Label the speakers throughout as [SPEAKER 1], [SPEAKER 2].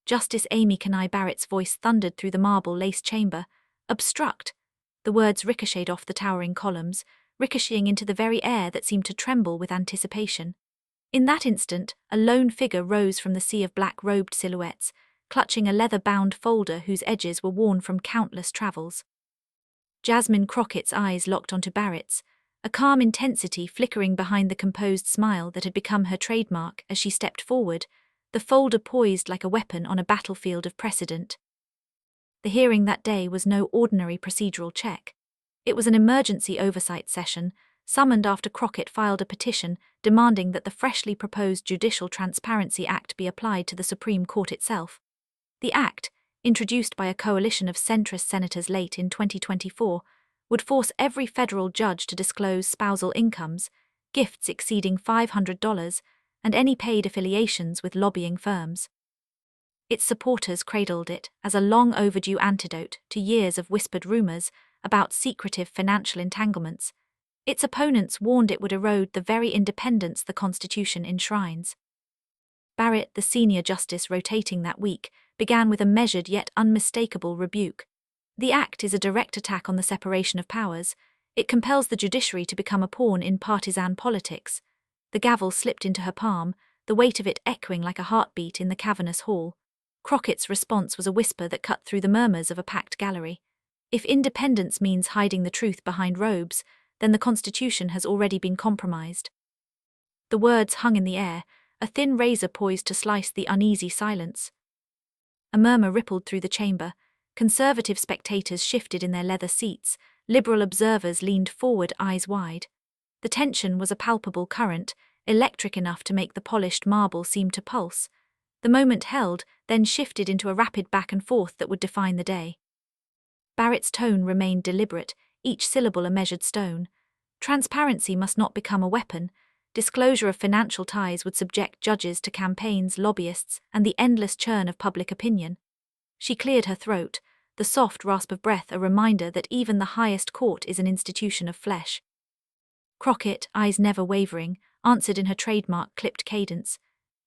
[SPEAKER 1] Justice Amy Coney Barrett's voice thundered through the marble-laced chamber. Obstruct! The words ricocheted off the towering columns, ricocheting into the very air that seemed to tremble with anticipation. In that instant, a lone figure rose from the sea of black-robed silhouettes, clutching a leather-bound folder whose edges were worn from countless travels. Jasmine Crockett's eyes locked onto Barrett's, a calm intensity flickering behind the composed smile that had become her trademark as she stepped forward, the folder poised like a weapon on a battlefield of precedent. The hearing that day was no ordinary procedural check. It was an emergency oversight session, summoned after Crockett filed a petition demanding that the freshly proposed Judicial Transparency Act be applied to the Supreme Court itself. The act, introduced by a coalition of centrist senators late in 2024, would force every federal judge to disclose spousal incomes, gifts exceeding $500, and any paid affiliations with lobbying firms. Its supporters cradled it as a long-overdue antidote to years of whispered rumors about secretive financial entanglements. Its opponents warned it would erode the very independence the Constitution enshrines. Barrett, the senior justice rotating that week, began with a measured yet unmistakable rebuke. The act is a direct attack on the separation of powers. It compels the judiciary to become a pawn in partisan politics. The gavel slipped into her palm, the weight of it echoing like a heartbeat in the cavernous hall. Crockett's response was a whisper that cut through the murmurs of a packed gallery. If independence means hiding the truth behind robes, then the Constitution has already been compromised. The words hung in the air, a thin razor poised to slice the uneasy silence. A murmur rippled through the chamber. Conservative spectators shifted in their leather seats, liberal observers leaned forward, eyes wide. The tension was a palpable current, electric enough to make the polished marble seem to pulse. The moment held, then shifted into a rapid back and forth that would define the day. Barrett's tone remained deliberate, each syllable a measured stone. Transparency must not become a weapon. Disclosure of financial ties would subject judges to campaigns, lobbyists, and the endless churn of public opinion. She cleared her throat, the soft rasp of breath a reminder that even the highest court is an institution of flesh. Crockett, eyes never wavering, answered in her trademark clipped cadence.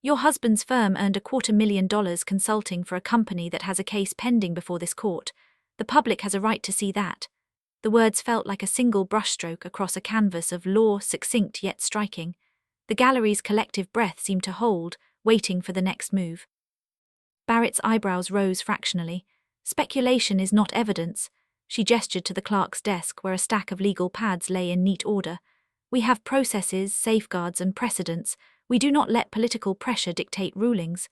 [SPEAKER 1] Your husband's firm earned $250,000 consulting for a company that has a case pending before this court. The public has a right to see that. The words felt like a single brushstroke across a canvas of law, succinct yet striking. The gallery's collective breath seemed to hold, waiting for the next move. Barrett's eyebrows rose fractionally. Speculation is not evidence. She gestured to the clerk's desk where a stack of legal pads lay in neat order. We have processes, safeguards, and precedents. We do not let political pressure dictate rulings.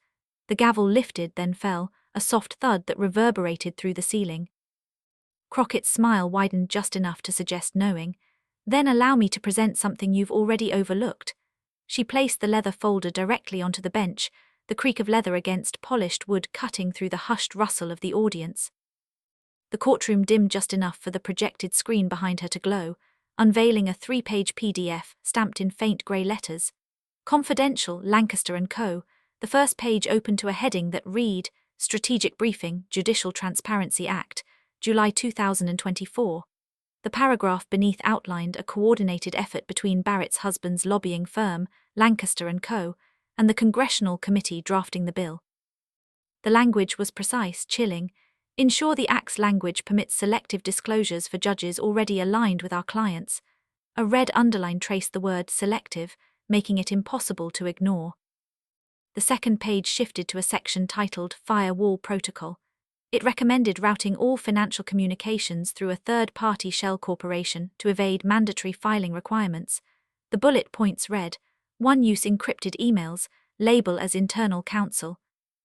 [SPEAKER 1] The gavel lifted, then fell, a soft thud that reverberated through the ceiling. Crockett's smile widened just enough to suggest knowing. Then allow me to present something you've already overlooked. She placed the leather folder directly onto the bench, the creak of leather against polished wood cutting through the hushed rustle of the audience. The courtroom dimmed just enough for the projected screen behind her to glow, unveiling a 3-page PDF stamped in faint grey letters. Confidential, Lancaster & Co. The first page opened to a heading that read, Strategic Briefing, Judicial Transparency Act, July 2024. The paragraph beneath outlined a coordinated effort between Barrett's husband's lobbying firm, Lancaster & Co., and the congressional committee drafting the bill. The language was precise, chilling. Ensure the Act's language permits selective disclosures for judges already aligned with our clients. A red underline traced the word selective, making it impossible to ignore. The second page shifted to a section titled Firewall Protocol. It recommended routing all financial communications through a third-party shell corporation to evade mandatory filing requirements. The bullet points read, 1. Use encrypted emails, label as internal counsel.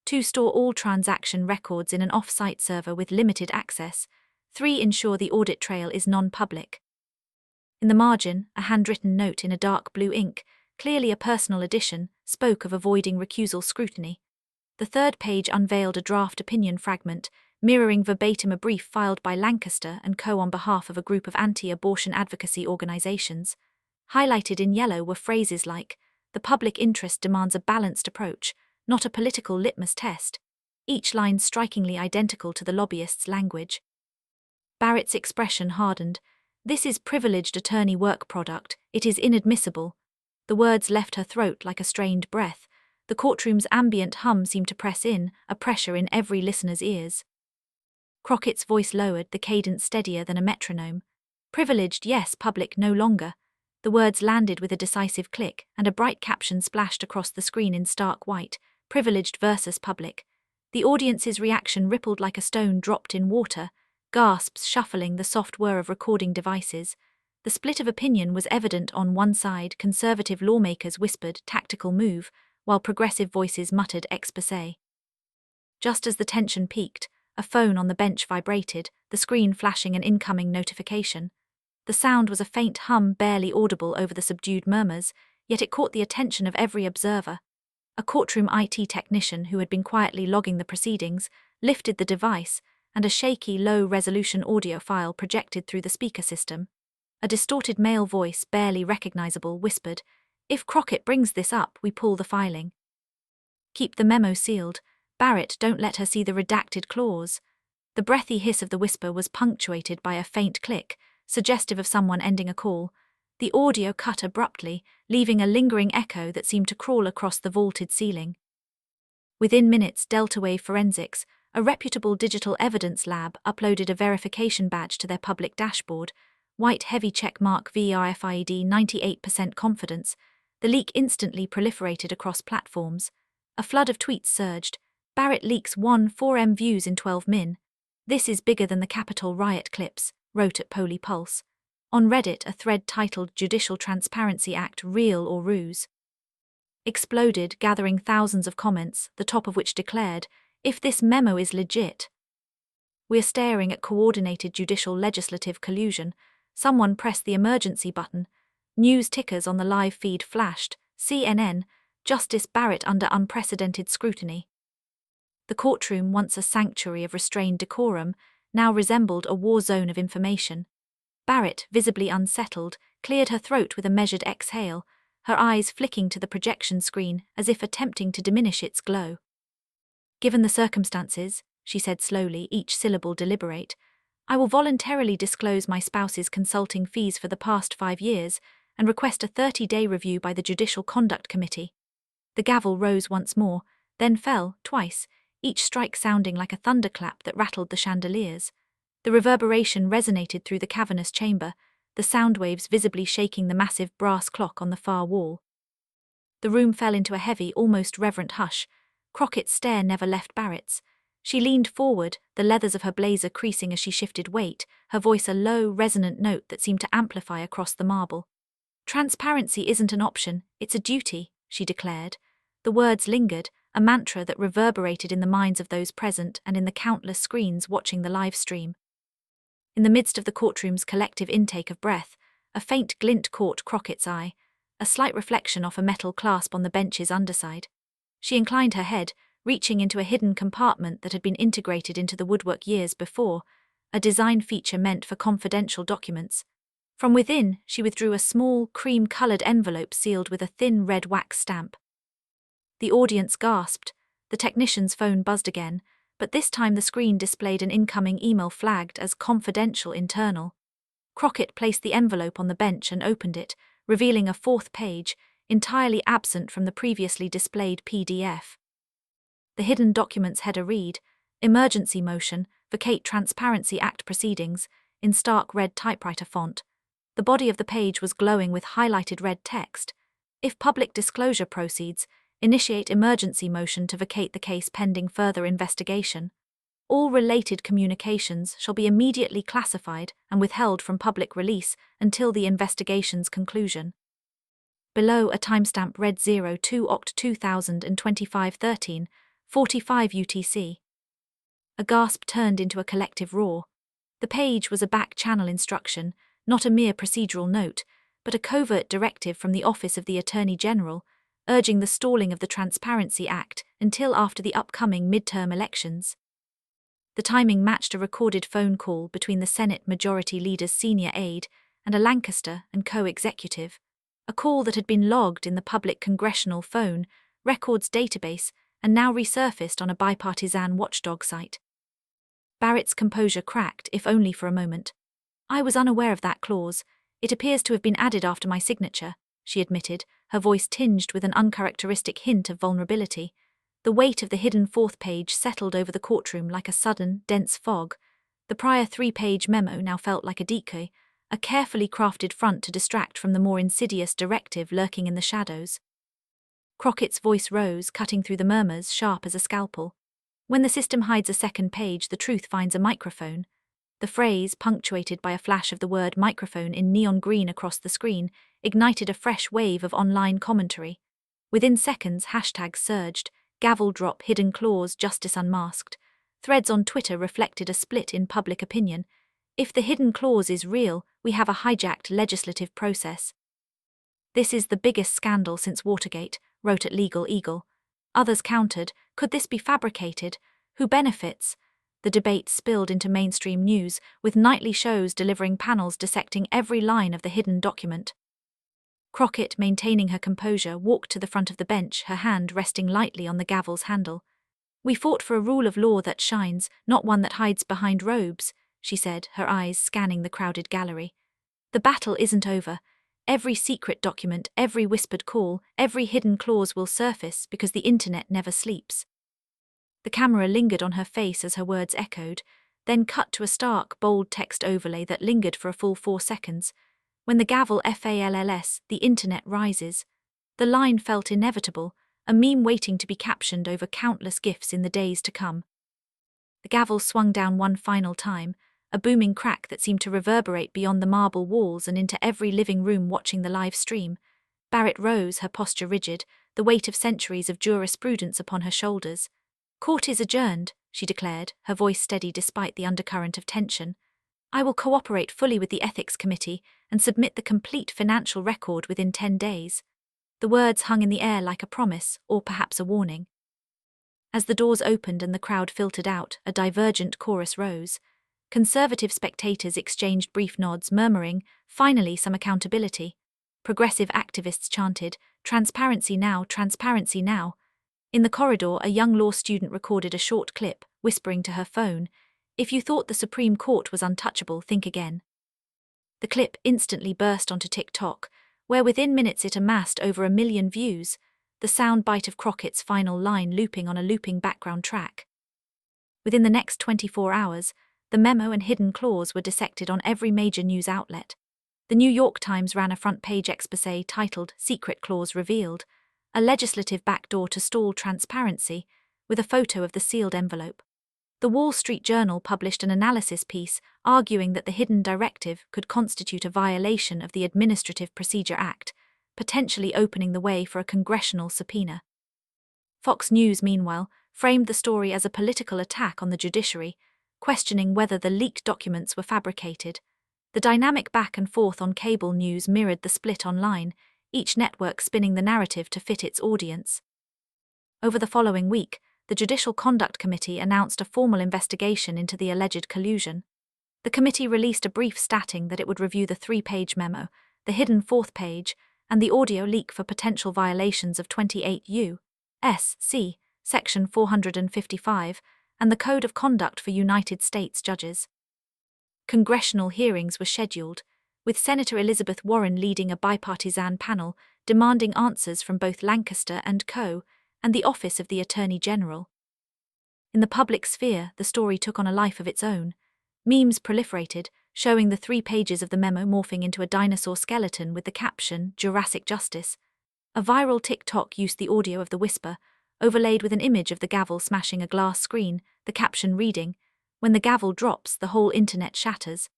[SPEAKER 1] 2. Store all transaction records in an off-site server with limited access. 3. Ensure the audit trail is non-public. In the margin, a handwritten note in a dark blue ink, clearly a personal addition, spoke of avoiding recusal scrutiny. The third page unveiled a draft opinion fragment, mirroring verbatim a brief filed by Lancaster & Co. on behalf of a group of anti-abortion advocacy organizations. Highlighted in yellow were phrases like, the public interest demands a balanced approach, not a political litmus test, each line strikingly identical to the lobbyist's language. Barrett's expression hardened. This is privileged attorney work product, it is inadmissible. The words left her throat like a strained breath, The courtroom's ambient hum seemed to press in, a pressure in every listener's ears. Crockett's voice lowered, the cadence steadier than a metronome. Privileged, yes, public no longer. The words landed with a decisive click, and a bright caption splashed across the screen in stark white, privileged versus public. The audience's reaction rippled like a stone dropped in water, gasps shuffling the soft whir of recording devices. The split of opinion was evident on one side. Conservative lawmakers whispered, tactical move, while progressive voices muttered, expose. Just as the tension peaked, a phone on the bench vibrated, the screen flashing an incoming notification. The sound was a faint hum barely audible over the subdued murmurs, yet it caught the attention of every observer. A courtroom IT technician who had been quietly logging the proceedings lifted the device, and a shaky, low-resolution audio file projected through the speaker system. A distorted male voice, barely recognizable, whispered, "If Crockett brings this up, we pull the filing. Keep the memo sealed. Barrett, don't let her see the redacted clause." The breathy hiss of the whisper was punctuated by a faint click, suggestive of someone ending a call. The audio cut abruptly, leaving a lingering echo that seemed to crawl across the vaulted ceiling. Within minutes, Delta Wave Forensics, a reputable digital evidence lab, uploaded a verification badge to their public dashboard. White heavy check mark VRFID 98% confidence. The leak instantly proliferated across platforms. A flood of tweets surged. Barrett leaks 1.4 views in 12 min. "This is bigger than the Capitol riot clips," wrote at Poly Pulse. On Reddit, a thread titled Judicial Transparency Act, Real or Ruse? Exploded, gathering thousands of comments, the top of which declared, "If this memo is legit." "We're staring at coordinated judicial legislative collusion." Someone pressed the emergency button. News tickers on the live feed flashed. CNN, Justice Barrett under unprecedented scrutiny. The courtroom, once a sanctuary of restrained decorum, now resembled a war zone of information. Barrett, visibly unsettled, cleared her throat with a measured exhale, her eyes flicking to the projection screen as if attempting to diminish its glow. "Given the circumstances," she said slowly, each syllable deliberate, "I will voluntarily disclose my spouse's consulting fees for the past 5 years and request a 30-day review by the Judicial Conduct Committee." The gavel rose once more, then fell, twice, each strike sounding like a thunderclap that rattled the chandeliers. The reverberation resonated through the cavernous chamber, the sound waves visibly shaking the massive brass clock on the far wall. The room fell into a heavy, almost reverent hush. Crockett's stare never left Barrett's. She leaned forward, the leathers of her blazer creasing as she shifted weight, her voice a low, resonant note that seemed to amplify across the marble. "Transparency isn't an option, it's a duty," she declared. The words lingered, a mantra that reverberated in the minds of those present and in the countless screens watching the live stream. In the midst of the courtroom's collective intake of breath, a faint glint caught Crockett's eye, a slight reflection off a metal clasp on the bench's underside. She inclined her head, reaching into a hidden compartment that had been integrated into the woodwork years before, a design feature meant for confidential documents. From within, she withdrew a small, cream-colored envelope sealed with a thin red wax stamp. The audience gasped. The technician's phone buzzed again, but this time the screen displayed an incoming email flagged as confidential internal. Crockett placed the envelope on the bench and opened it, revealing a 4th page, entirely absent from the previously displayed PDF. The hidden document's header read, "Emergency motion, vacate Transparency Act proceedings," in stark red typewriter font. The body of the page was glowing with highlighted red text. "If public disclosure proceeds, initiate emergency motion to vacate the case pending further investigation. All related communications shall be immediately classified and withheld from public release until the investigation's conclusion." Below, a timestamp read 02 Oct 2025 13, 45 UTC. A gasp turned into a collective roar. The page was a back-channel instruction, not a mere procedural note, but a covert directive from the Office of the Attorney General, urging the stalling of the Transparency Act until after the upcoming midterm elections. The timing matched a recorded phone call between the Senate Majority Leader's senior aide and a Lancaster and co-executive, a call that had been logged in the public congressional phone records database and now resurfaced on a bipartisan watchdog site. Barrett's composure cracked, if only for a moment. "I was unaware of that clause. It appears to have been added after my signature," she admitted, her voice tinged with an uncharacteristic hint of vulnerability. The weight of the hidden fourth page settled over the courtroom like a sudden, dense fog. The prior 3-page memo now felt like a decoy, a carefully crafted front to distract from the more insidious directive lurking in the shadows. Crockett's voice rose, cutting through the murmurs, sharp as a scalpel. When the system hides a second page, the truth finds a microphone. The phrase, punctuated by a flash of the word microphone in neon green across the screen, ignited a fresh wave of online commentary. Within seconds, hashtags surged, gavel drop, hidden clause, justice unmasked. Threads on Twitter reflected a split in public opinion. If the hidden clause is real, we have a hijacked legislative process. This is the biggest scandal since Watergate, wrote at Legal Eagle. Others countered, could this be fabricated? Who benefits? The debate spilled into mainstream news, with nightly shows delivering panels dissecting every line of the hidden document. Crockett, maintaining her composure, walked to the front of the bench, her hand resting lightly on the gavel's handle. "We fought for a rule of law that shines, not one that hides behind robes," she said, her eyes scanning the crowded gallery. "The battle isn't over. Every secret document, every whispered call, every hidden clause will surface because the internet never sleeps." The camera lingered on her face as her words echoed, then cut to a stark, bold text overlay that lingered for a full 4 seconds. "When the gavel falls, the internet rises." The line felt inevitable, a meme waiting to be captioned over countless GIFs in the days to come. The gavel swung down one final time, a booming crack that seemed to reverberate beyond the marble walls and into every living room watching the live stream. Barrett rose, her posture rigid, the weight of centuries of jurisprudence upon her shoulders. "Court is adjourned," she declared, her voice steady despite the undercurrent of tension. "I will cooperate fully with the Ethics Committee and submit the complete financial record within 10 days. The words hung in the air like a promise, or perhaps a warning. As the doors opened and the crowd filtered out, a divergent chorus rose. Conservative spectators exchanged brief nods, murmuring, "Finally some accountability." Progressive activists chanted, "Transparency now, transparency now." In the corridor, a young law student recorded a short clip, whispering to her phone, "If you thought the Supreme Court was untouchable, think again." The clip instantly burst onto TikTok, where within minutes it amassed over 1 million views, the sound bite of Crockett's final line looping on a looping background track. Within the next 24 hours, the memo and hidden clause were dissected on every major news outlet. The New York Times ran a front-page exposé titled "Secret Clause Revealed," a legislative backdoor to stall transparency, with a photo of the sealed envelope. The Wall Street Journal published an analysis piece arguing that the hidden directive could constitute a violation of the Administrative Procedure Act, potentially opening the way for a congressional subpoena. Fox News, meanwhile, framed the story as a political attack on the judiciary, questioning whether the leaked documents were fabricated. The dynamic back and forth on cable news mirrored the split online, each network spinning the narrative to fit its audience. Over the following week, the Judicial Conduct Committee announced a formal investigation into the alleged collusion. The committee released a brief stating that it would review the 3-page memo, the hidden fourth page, and the audio leak for potential violations of 28 U.S.C. Section 455, and the Code of Conduct for United States Judges. Congressional hearings were scheduled, with Senator Elizabeth Warren leading a bipartisan panel demanding answers from both Lancaster and Co. and the Office of the Attorney General. In the public sphere, the story took on a life of its own. Memes proliferated, showing the 3 pages of the memo morphing into a dinosaur skeleton with the caption, "Jurassic Justice." A viral TikTok used the audio of the whisper, overlaid with an image of the gavel smashing a glass screen, the caption reading, "When the gavel drops, the whole internet shatters."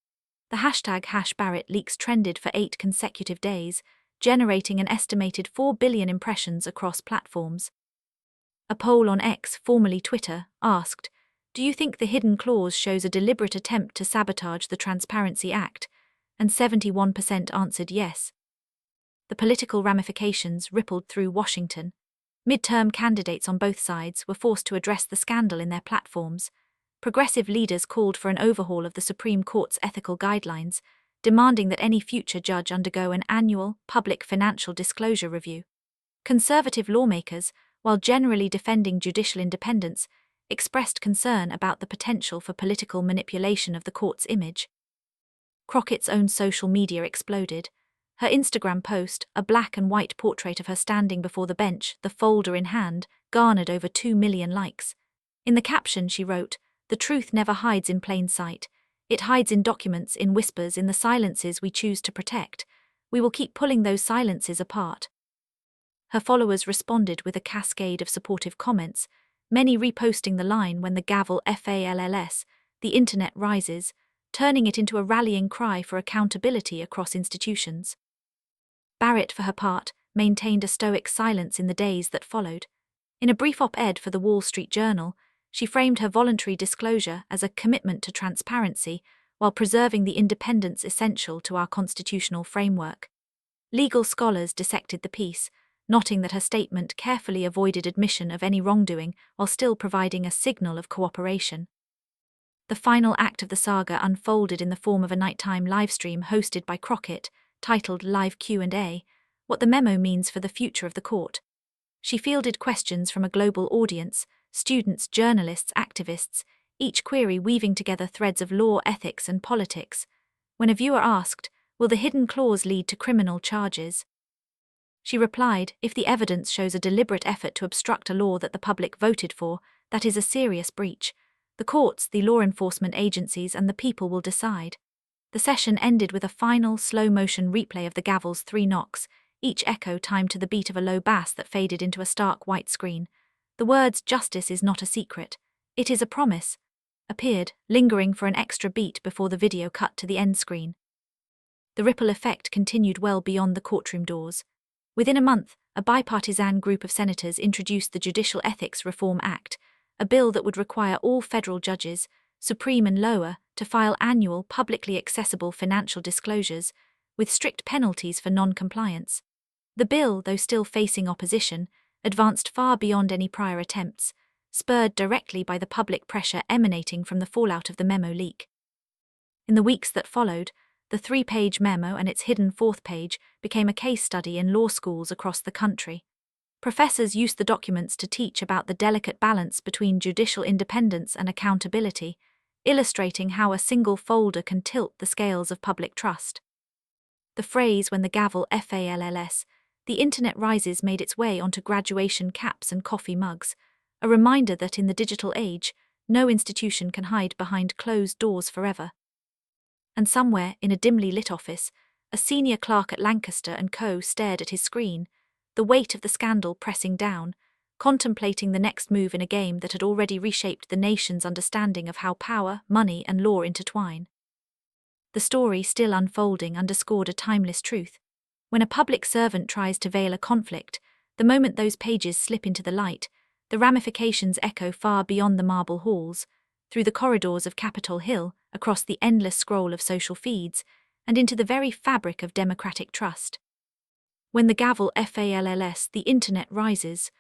[SPEAKER 1] The hashtag #Barrett leaks trended for 8 consecutive days, generating an estimated 4 billion impressions across platforms. A poll on X, formerly Twitter, asked, "Do you think the hidden clause shows a deliberate attempt to sabotage the Transparency Act?" And 71% answered yes. The political ramifications rippled through Washington. Midterm candidates on both sides were forced to address the scandal in their platforms. Progressive leaders called for an overhaul of the Supreme Court's ethical guidelines, demanding that any future judge undergo an annual, public financial disclosure review. Conservative lawmakers, while generally defending judicial independence, expressed concern about the potential for political manipulation of the court's image. Crockett's own social media exploded. Her Instagram post, a black and white portrait of her standing before the bench, the folder in hand, garnered over 2 million likes. In the caption she wrote, "The truth never hides in plain sight. It hides in documents, in whispers, in the silences we choose to protect. We will keep pulling those silences apart." Her followers responded with a cascade of supportive comments, many reposting the line "When the gavel falls, the internet rises," turning it into a rallying cry for accountability across institutions. Barrett, for her part, maintained a stoic silence in the days that followed. In a brief op-ed for the Wall Street Journal, she framed her voluntary disclosure as a commitment to transparency while preserving the independence essential to our constitutional framework. Legal scholars dissected the piece, noting that her statement carefully avoided admission of any wrongdoing while still providing a signal of cooperation. The final act of the saga unfolded in the form of a nighttime livestream hosted by Crockett, titled Live Q&A, What the Memo Means for the Future of the Court. She fielded questions from a global audience, students, journalists, activists, each query weaving together threads of law, ethics, and politics. When a viewer asked, "Will the hidden clause lead to criminal charges?" she replied, "If the evidence shows a deliberate effort to obstruct a law that the public voted for, that is a serious breach. The courts, the law enforcement agencies, and the people will decide." The session ended with a final, slow-motion replay of the gavel's 3 knocks, each echo timed to the beat of a low bass that faded into a stark white screen. The words "Justice is not a secret. It is a promise" appeared, lingering for an extra beat before the video cut to the end screen. The ripple effect continued well beyond the courtroom doors. Within a month, a bipartisan group of senators introduced the Judicial Ethics Reform Act, a bill that would require all federal judges, Supreme and lower, to file annual, publicly accessible financial disclosures, with strict penalties for non-compliance. The bill, though still facing opposition, advanced far beyond any prior attempts, spurred directly by the public pressure emanating from the fallout of the memo leak. In the weeks that followed, the 3-page memo and its hidden 4th page became a case study in law schools across the country. Professors used the documents to teach about the delicate balance between judicial independence and accountability, illustrating how a single folder can tilt the scales of public trust. The phrase "when the gavel falls, the internet rises" made its way onto graduation caps and coffee mugs, a reminder that in the digital age, no institution can hide behind closed doors forever. And somewhere, in a dimly lit office, a senior clerk at Lancaster & Co. stared at his screen, the weight of the scandal pressing down, contemplating the next move in a game that had already reshaped the nation's understanding of how power, money, and law intertwine. The story, still unfolding, underscored a timeless truth. When a public servant tries to veil a conflict, the moment those pages slip into the light, the ramifications echo far beyond the marble halls, through the corridors of Capitol Hill, across the endless scroll of social feeds, and into the very fabric of democratic trust. When the gavel falls, the internet rises,